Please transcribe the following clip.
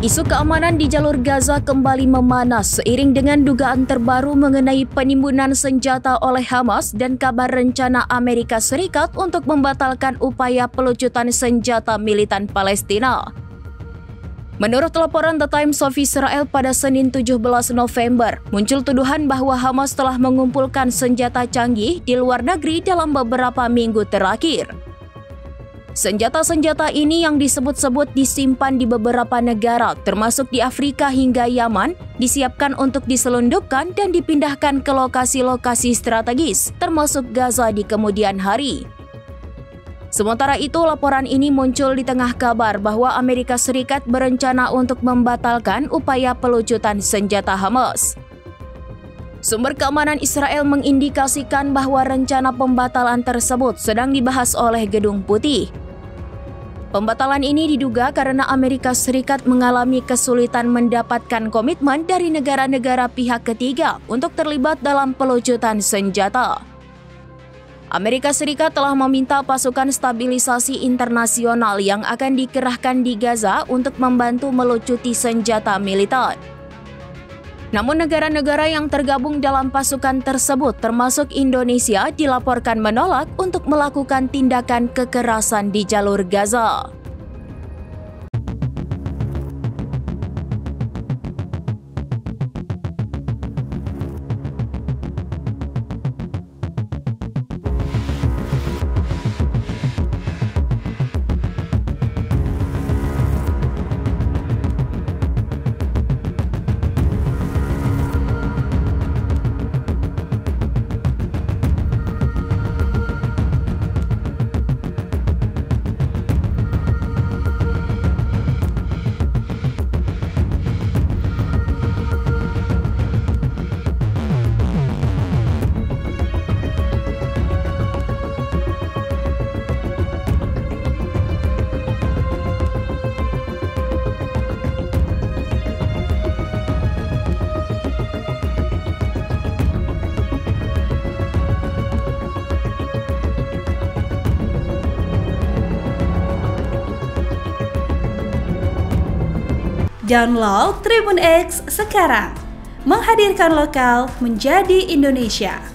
Isu keamanan di jalur Gaza kembali memanas seiring dengan dugaan terbaru mengenai penimbunan senjata oleh Hamas dan kabar rencana Amerika Serikat untuk membatalkan upaya pelucutan senjata militan Palestina. Menurut laporan The Times of Israel pada Senin 17 November, muncul tuduhan bahwa Hamas telah mengumpulkan senjata canggih di luar negeri dalam beberapa minggu terakhir. Senjata-senjata ini yang disebut-sebut disimpan di beberapa negara, termasuk di Afrika hingga Yaman, disiapkan untuk diselundupkan dan dipindahkan ke lokasi-lokasi strategis, termasuk Gaza di kemudian hari. Sementara itu, laporan ini muncul di tengah kabar bahwa Amerika Serikat berencana untuk membatalkan upaya pelucutan senjata Hamas. Sumber keamanan Israel mengindikasikan bahwa rencana pembatalan tersebut sedang dibahas oleh Gedung Putih. Pembatalan ini diduga karena Amerika Serikat mengalami kesulitan mendapatkan komitmen dari negara-negara pihak ketiga untuk terlibat dalam pelucutan senjata. Amerika Serikat telah meminta pasukan stabilisasi internasional yang akan dikerahkan di Gaza untuk membantu melucuti senjata militer. Namun negara-negara yang tergabung dalam pasukan tersebut termasuk Indonesia dilaporkan menolak untuk melakukan tindakan kekerasan di jalur Gaza. Download Tribun X sekarang, menghadirkan lokal menjadi Indonesia.